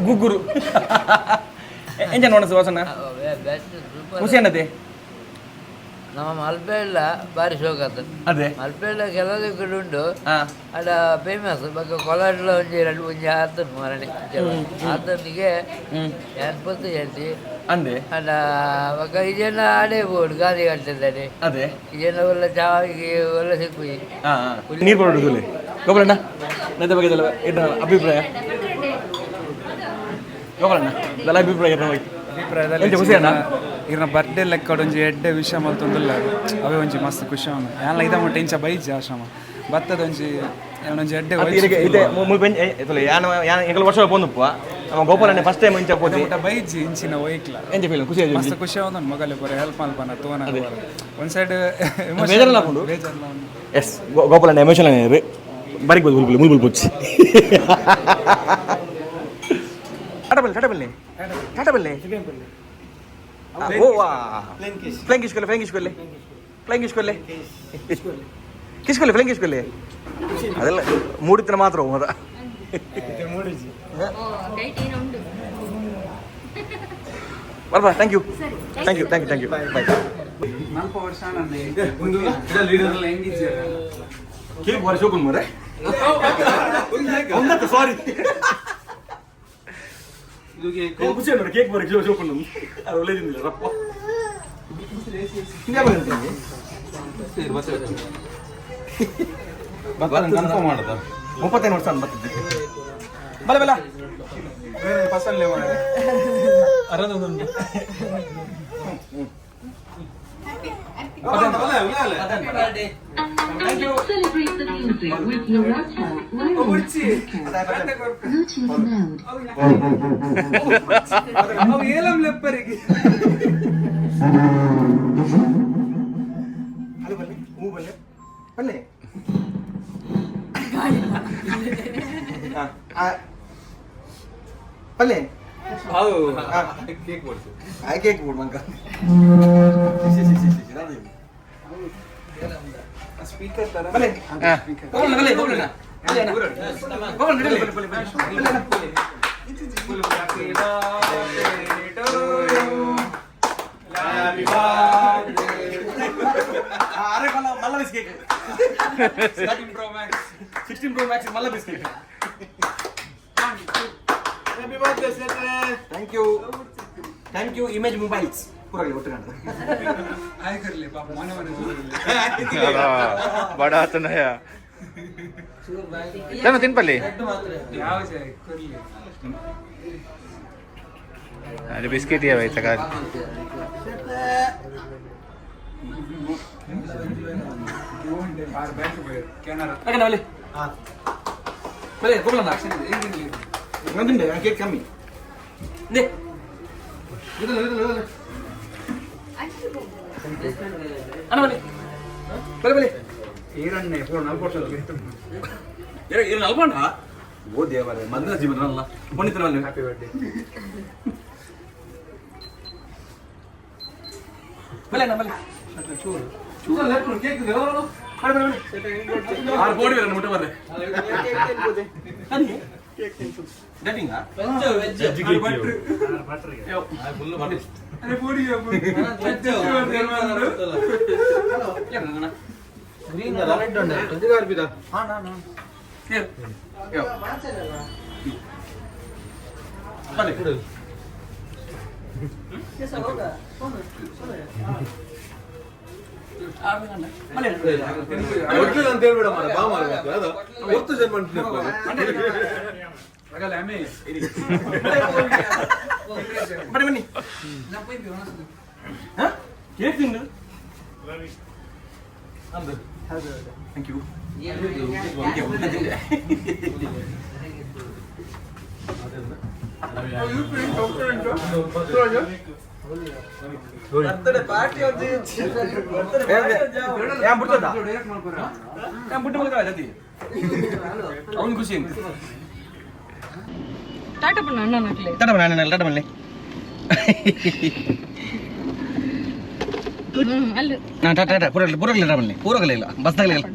A: ಗುಗ್ಗುರು ಎಂಜನ್ ಒಣಸು ವಾಸನ ಖುಷಿ ಅನ್ನತೆ
D: ನಮ್ಮ ಮಲ್ಪೆಲ್ಲ ಬಾರಿ ಶೋಕ
A: ಅದೇ
D: ಮಲ್ಪೆಲ್ಲ ಕೆಲವು ಕಡೆ ಉಂಟು ಅಡ ಫೇಮಸ್ ಬಗ್ಗೆ ಕೊಲಾಡ್ಲ ಒಂಜಿ ಆತನು ಮರಣೆ ಆತನಿಗೆ 80 ಜಲ್ದಿ
A: ಅಂದೆ
D: ಅಡ ಬಕ್ಕ ಇದೇನ ಆಡೇ ಬೋರ್ಡು ಗಾದಿ ಕಟ್ಟಿದ್ದಾರೆ
A: ಅದೇ
D: ಇದೇನ ಒಳ್ಳೆ ಚಾವಿಗೆ ಒಳ್ಳೆ ಸಿಕ್ಕಿ
A: ನೀರು ಕೊಡೋದು ಗೋಪಾಲಣ್ಣ ನನ್ನ ಬಗ್ಗೆ ಅಭಿಪ್ರಾಯ ಗೋಪಾಲಣ್ಣ ಇದೆಲ್ಲ ಅಭಿಪ್ರಾಯ
F: ಇರ್ನ ಬರ್ಡೇ ಲೆಕ್ಕ ಒಂಜಿ ಎಡ್ಡೆ ವಿಷಯ ಮಲ್ತೊಂದುಲ್ಲ ಅವೇ ಒಂಜಿ ಮಸ್ತ್ ಖುಷಿ ಅವನು ಯಾನ್ ಇದ ಮುಟ್ಟ ಇಂಚ ಬೈಜಿ ಆಶ್ರಮ ಬತ್ತದ ಒಂಜಿ ಒಂಜಿ ಎಡ್ಡೆ
A: ಇದೆ ಎಂಕಲ್ ವರ್ಷ ಬಂದುಪ್ಪ ನಮ್ಮ ಗೋಪಾಲಣ್ಣ ಫಸ್ಟ್ ಟೈಮ್ ಇಂಚ ಹೋಗಿ
F: ಬೈಜಿ ಇಂಚಿನ ಒಯ್ಕ್ಲ
A: ಎಂಜ ಫೀಲ್ ಖುಷಿ
F: ಮಸ್ತ್ ಖುಷಿ ಅವನು ಮಗಲೆ ಬರ ಹೆಲ್ಪ್ ಮಲ್ಪನ ತೋನ ಒಂದ್ ಸೈಡ್
A: ಬೇಜಾರಲ್ಲ ಹಾಕೊಂಡು ಎಸ್ ಗೋಪಾಲಣ್ಣ ಎಮೋಷನಲ್ ಏನಿದೆ ಬರೀಕ್ ಬೋದು ಮುಲ್ಬುಲ್ ಪುಚ್ಚಿ ಟಾಟಾ ಬಲ್ಲೆ ಫ್ಲೈಂಗ್ ಇಸ್ಕೊಲ್ಲೆ ಅದೆಲ್ಲ ಮೂಡಿತನ ಮಾತ್ರ ಹೋದ ಬರ್ಬಾ ಥ್ಯಾಂಕ್ ಯು ಬಾಯ್. ಕೇಕ್ ಬಾರಿ ಶೋಕನ್ ಮರೆ ಸಾರಿ ಕೇಕ್ ಬಾರಿ ಶೋಕನ್ ಅದು ಒಳ್ಳೇದಿಲ್ಲ ರಪ್ಪ
B: ಕನ್ಫರ್ಮ್ ಮಾಡದ
A: 35 ವರ್ಷ ಬರ್ತಿದ್ದೆ ಬಲ
B: ಫಸಲ್
G: Celebrate the music with Lorato wireless speaker. Bluetooth mode.
A: ಪಲ್ಲೆ ಕೇಕ್ ಬೋರ್ಡ್ ಮಂಕ
B: ಸ್ಪೀಕರ್ ತರ
A: ಥ್ಯಾಂಕ್ ಯು ಇಮೇಜ್ ಮೊಬೈಲ್ಸ್ ಪೂರಾಗಿ ಒಟ್ಟು ಕಾಣ್ತದೆ
H: ಬಡ ಆತನಯ್ಯ ತಿನ್ಪಲ್ಲಿ ಅದು ಬಿಸ್ಕೆಟ್ ಯಾವ ಆಯ್ತಾ ಕಾಲ
A: ಕೇಕ್ ಕಮ್ಮಿ ಅಲ್ಕೊಂಡ ಓ ದೇವರ ಮಂದಿರ ಜೀವನ ಅಲ್ಲ ಪುಣ್ಯತನಲ್ಲ ಹ್ಯಾಪಿ ಬರ್ಡೇ ಬಲೆ ಬಲೆ ಚೂರು ಚೂರು ಕೇಕ್ ಮುಟ್ಟ ಬರ್ರೆ ಡೇಟಿಂಗ್
B: ಅಂತ ಹೇಳ್ಬೇಡ ಮಾರ, ಬಾ ಮಾರ, ಅದು ಹೊತ್ತು ಜನ್ಮ ಅಂತ ನೆನಪು.
A: ಬನ್ನಿ ಕೇಕ್ ತಿಂದು ಥ್ಯಾಂಕ್ ಯು. ಅವನು ಖುಷಿ ಅಂತ
I: ಟಾಟಾ பண்ண அண்ணா நக்கலே
A: ಟಾಟಾ ಬನ್ನಿ
I: ಅಲ್ಲ
A: ಟಾಟಾ ಪೂರಗಲಿಲ್ಲ ಬನ್ನಿ ಪೂರಗಲಿಲ್ಲ ಬಸ್ದಾಗಲಿಲ್ಲ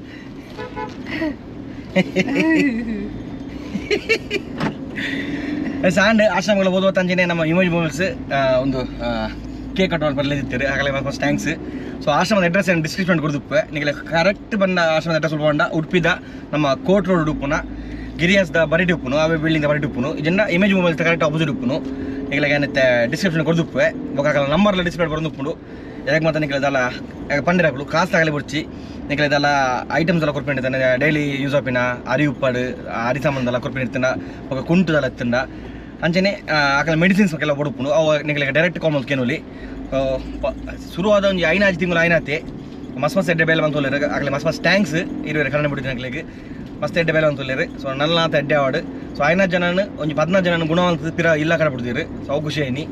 A: ಸಾಂಡ್ ಆಶ್ರಮಗಳು ಓದುವ ತಂಜನೆ ನಮ್ಮ ಇಮೇಜ್ ಮೂಮೆಂಟ್ಸ್ ಒಂದು ಕೇಕ್ ಕಟ್ಟೋದು ಬರಲಿದ್ದೀರಿ ಆಗಲೇ ಫಸ್ಟ್ ಥ್ಯಾಂಕ್ಸ್. ಸೊ ಆಶ್ರಮದ ಅಡ್ರೆಸ್ ಏನು ಡಿಸ್ಕ್ರಿಪ್ಷನ್ ಕೊಡ್ದುಪ್ಪೆ ನಿಮಗೆ ಕರೆಕ್ಟ್ ಬಂದ ಆಶ್ರಮದ ಅಡ್ರೆಸ್ ಉಳ್ಕೊಂಡ ಉಡುಪಿದ ನಮ್ಮ ಕೋಟ್ ರೋಡ್ ಉಪ್ಪುನ ಗಿರಿಯಾಸ್ದ ಬರಿಟಿ ಉಪ್ಪುನು ಅವೇ ಬಿಲ್ಡಿಂಗ್ ಬರಿಟಿ ಉಪ್ಪುನು ಇದನ್ನ ಇಮೇಜ್ ಮೊಬೈಲ್ ಕರೆಕ್ಟ್ ಆಪೋಸಿಟ್ ಉಪ್ಪುನು ನಿಮಗೆ ಏನತ್ತೆ ಡಿಸ್ಕ್ರಿಪ್ಷನ್ ಕೊಡ್ದುಪ್ಪೆ ಒಕ್ಕಾಗಲ್ಲ ನಂಬರ್ಲ ಡಿಸ್ಪ್ಲೇ ಬರೋದು ಉಪ್ಪುಂಡು ಯಾಕೆ ಮತ್ತೆ ನಿಗಲೆಲ್ಲ ಪಂಡಿರಗಳು ಕಾಸ್ಟ್ ಆಗಲಿ ಬಿಡ್ಚಿ ನಿಗಲೆಲ್ಲ ಐಟಮ್ಸ್ ಎಲ್ಲ ಕೊರ್ಪಿಡ್ತಾನೆ ಡೈಲಿ ಯೂಸ್ ಆಪಿನ ಅರಿ ಉಪ್ಪಾಡು ಅರಿ ಸಾಮಾನೆಲ್ಲ ಕೊರ್ಪಿಡ್ತಾನೆ ఒక ಕುಂಟುದಲ್ಲ ಎತ್ತಂಡ ಅಂಚನೆ ಆಕಲ ಮೆಡಿಸಿನ್ಸ್ ಎಲ್ಲ ಬಡುಪ್ಪುನು ಅವು ನಿಗಲಿಗೆ ಡೈರೆಕ್ಟ್ ಕಾಮಲ್ ಕೇನೋಲಿ ಶುರುವಾದ ಒಂದು ಐನಾಜು ತಿಂಗಳು ಐನಾತೆ ಮಸ್ತ್ ಎಡ್ಡೆ ಬೇಲೆ ಬಂದು ತೊಲೇರು ಆಗಲೇ ಮಸ್ತ್ ಟ್ಯಾಂಕ್ಸ್ ಇರುವೆ ಕನ್ನಡ ಬಿಟ್ಟಿದ್ದು ನಗಲಿಗೆ ಮಸ್ತ್ ಎಡ್ಡೆ ಬೇಲೆ ಅಂತ ತೊಲೇರು ಸೊ ನಲ್ಲಾತ ಎಡ್ಡೆ ಆವಾಡು ಸೊ 5 ಜನನು ಒಂದು 14 ಜನನು ಗುಣವಂತ ಪಿರ ಇಲ್ಲ ಕಡೆ ಬಿಡ್ತೀರಿ ಸೊ ಅವು ಖುಷಿ ಐನಿ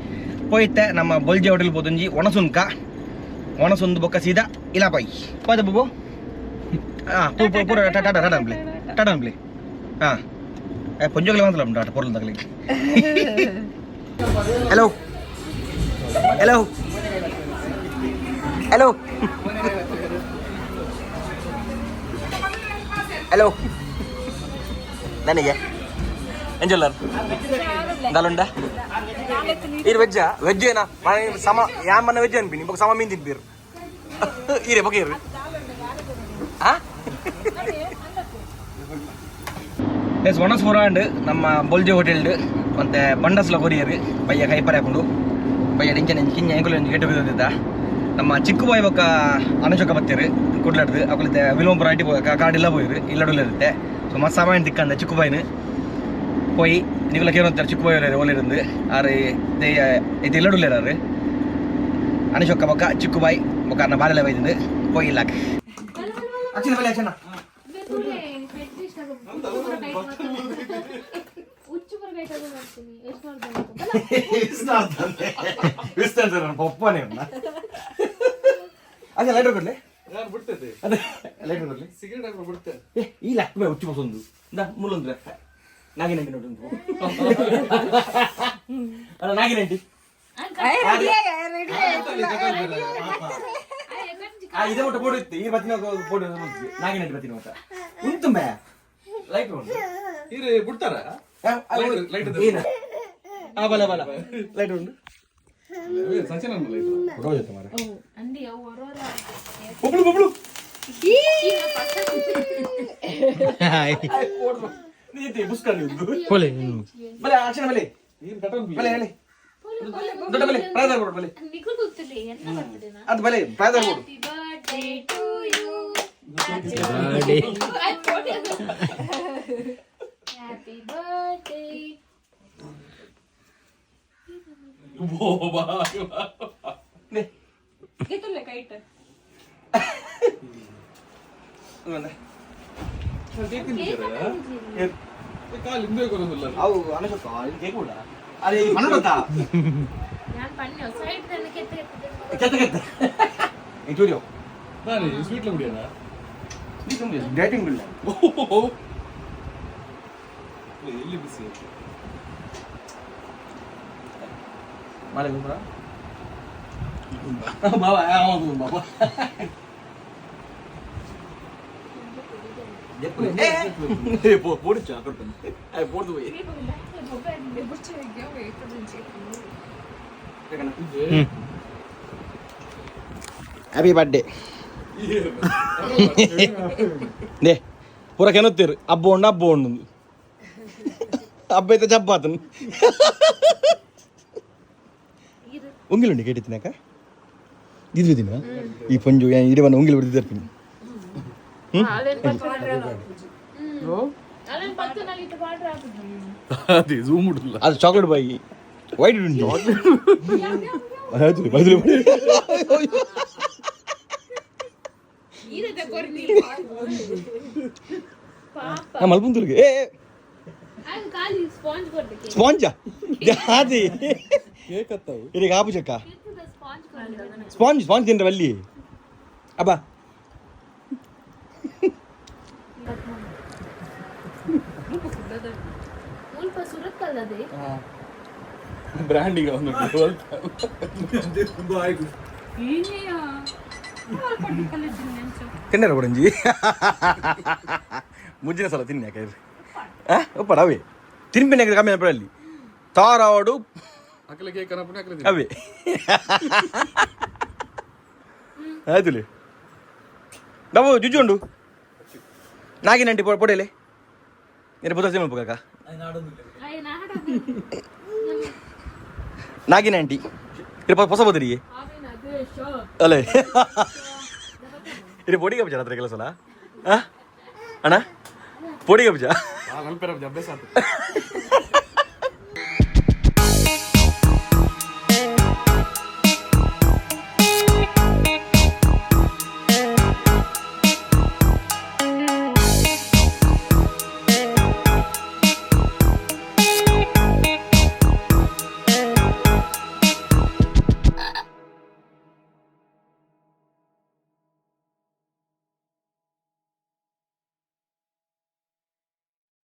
A: ಪೋಯ್ತೆ ನಮ್ಮ ಬೊಲ್ಜಿ ಹೋಟೆಲ್ ಬೋದೊಂಜಿ ಒಣಸುಂದು ಬೊಕ್ಕ ಸೀದಾ ಇಲ್ಲ ಬಾಯ್ ಪಾದ ಬುಬು ಹಾಂ ಪೂರ ಟಾಟಾ ಅನ್ಬ್ಲಿ ಹಾಂ ಪೊಂಜೋಗಲೇ ಮಾತ್ರ ಟಾಟಾ ಪೊರ್ಲು ತಗಲಿಗೆ ಹಲೋ ಹಲೋ ಹಲೋ ಹಲೋ ನನಗೆ ಎಂಜಲ್ಲರ್ ದಾಲುಂಡ ಇರು ವೆಜ್ ಏನಾ ಸಮ ಯಾಮನ್ನ ವೆಜ್ ಅನ್ಬಿನಿ ಇವಾಗ ಸಮ ಮೀನ್ ತಿನ್ಬೀರು ಇರೇ ಬಗ್ಗೆ ಇರು ಹಾಂ ಎಸ್ ಒಣಸ್ಪುರ ಅಂಡ್ ನಮ್ಮ ಬೊಲ್ಜಿ ಹೋಟೆಲ್ ಮತ್ತೆ ಬಂಡಸ್ಲ ಕೊರಿಯರು ಪಯ್ಯ ಕೈಪರ ಹಾಕೊಂಡು ಪಯ್ಯ ಡಿಂಚನೆ ಕಿಂಜ ಎಂಕುಲು ಗೇಟ್ ಬಿದ್ದಿದ್ದ ನಮ್ಮ ಚಿಕ್ಕ ಬಾಯಿ ಬೊಕ್ಕ ಅನಚೊಕ್ಕ ಬತ್ತೀರು ಕುಡ್ಲಾಡ್ದು ಅಕಲಿದ್ದ ವಿಲೋಂಪುರ ಐಟಿ ಕಾಡಿಲ್ಲ போயிரு ಇಲ್ಲಡುಲ್ಲ ಇರುತ್ತೆ ಸೊ ಮಸ್ತ್ ಸಾಮಾನು ತಿಕ್ಕಂದ ಚಿಕ್ಕ ಬಾಯಿನ போய் நீங்கள கேரளத்தில் சிக்கு போய் ஓலை இருந்து ஆறு இது இல்லடுள்ளாரு அனுஷொக்க பக்கா சிக்கு பாய் பக்கா பாலையில் வைத்து போயிடலாக்கு அச்சன பள்ளி அச்சனா ಪಪ್ಪನೇ ಅದೇ ಲೈಟರ್ ಕೊಡ್ಲಿ
B: ಯಾರು ಬಿಡ್ತೈತೆ
A: ಅದೇ ಲೈಟರ್ ಕೊಡ್ಲಿ
B: ಸಿಗರೇಟ್ ಹಾಕಿ ಬಿಡ್ತೇನೆ
A: ಇಲ್ಲ ಉಚ್ಚು ಬಸೊಂದು ಮುಲ್ಲೊಂದ್ರೆ ನಾಗಿನಂಟಿ ನೋಡಿ ಅಲ್ಲ ನಾಗಿನಂಟಿ ಇದೇ ಮಟ್ಟ ಬೋರ್ಡ್ ಇತ್ತು ಈ ಬತ್ತಿನ ಬೋರ್ಡ್ ನಾಗಿನಂಟಿ ಬತ್ತಿನ ಮಟ್ಟ ಉಂತುಂಬೆ ಲೈಟ್ ಉಂಟು
B: ಇರು ಬಿಡ್ತಾರ ಲೈಟ್
A: ಬಲ ಬಲ ಲೈಟ್ ಉಂಟು
B: ಸಂಚನ ಲೈಟ್
A: ರೋಜ್ ಮಾರ
B: ಬಬ್ಳು ಬಬ್ಳು
A: ನೀತಿ ಬುಸ್ಕಲ್ಲಿ ಬಲೆ ಬಲೆ ಆಚರಣೆ ಬಲೆ ಬಲೆ ಹೇಳಿ ದೊಡ್ಡ ಬಲೆ ಪ್ರಾಯದಾರ ಕೊಡು ಬಲೆ ಅದು ಬಲೆ ಪ್ರಾಯದಾರ ಕೊಡು
B: ಕಾಲು ಹಿಂದೆ ಕೊಡೋದಿಲ್ಲ
A: ಅವು ಅನಸತ್ತ ಕೇಕ್ ಕೂಡ ಅದೇ ಮನೋಡತಾ ಕೆತ್ತ ಇಂಟೂರಿಯೋ
B: ನಾನು ಸ್ವೀಟ್ಲ ಕುಡಿಯೋಣ
A: ಡೇಟಿಂಗ್ ಇಲ್ಲ
B: ಎಲ್ಲಿ ಬಿಸಿ
A: ಮಾಲೆ ಗುಂಬ್ರಾ ಬಾಬಾ ಯಾವುದು ಬಾಬಾ போடுச்சா போடுது போய் ಹ್ಯಾಪಿ ಬರ್ಡೇ ದೇ ಪೂರ ಕೆನತ್ತೀರು ಹಬ್ಬ ಉಂಡು ಅಬ್ಬೈತೆ ಚಪ್ಪಾತನು ಒಂಗಿಲುಂಡಿ ಕೇಟಿ ತಿನ್ನಕ ಇದ್ರು ದಿನ ಈ ಪಂಜು ಇಡವನ್ನ ಒಂಗಿಲು ಬಿಡ್ತಿದ್ದು ಇರ್ತೀನಿ ಅದು ಚಾಕ್ಲೇಟ್ ಬಾಯಿ ವೈಟ್ ಉಂಟು ಮಲ್ಪುಂತುಲ್ಗೆ ಏ ಸ್ಪಾಂಜಾ ಜಾತಿ ಇದಕ್ಕೆ ಆಪು ಚಕ್ಕ ಸ್ಪಾಂಜ್ ತಿಂದ್ರೆ ಅಲ್ಲಿ ಅಬ್ಬಾ
H: ಬ್ರ್ಯಾಂಡಿಗೆ ಒಂದು
A: ತಿನ್ನರ ಕೊಡಂಜಿ ಮುಂಜಿನ ಸಲ ತಿನ್ಯಾಕ ಒಪ್ಪಡ ಅವೇ ತಿನ್ಪಿನ ಕಮ್ಮಿ ಅಲ್ಲಿ ತಾರಾಡು ಅವೇ ಆಯ್ತುಲೆ ನಾವು ಜುಜ್ಜು ಉಂಡು ನಾಗಿನಂಟಿ ಪೊಡೆಲೆ ನೀನು ಬುದ್ಧ ಮಲ್ಪಕ್ಕ ನಾಗಿನಂಟಿ ಇರ ಹೊಸ ಬದರಿಗೆ ಅಲ್ಲೇ ಇದು ಪೊಡಿಗೆ ಬಜಾರ ಹತ್ರ ಕೆಲಸ ಅಲ್ಲ ಅಣ್ಣ ಪೊಡಿಗೆ ಬಜಾ
H: ಅಭ್ಯಾಸ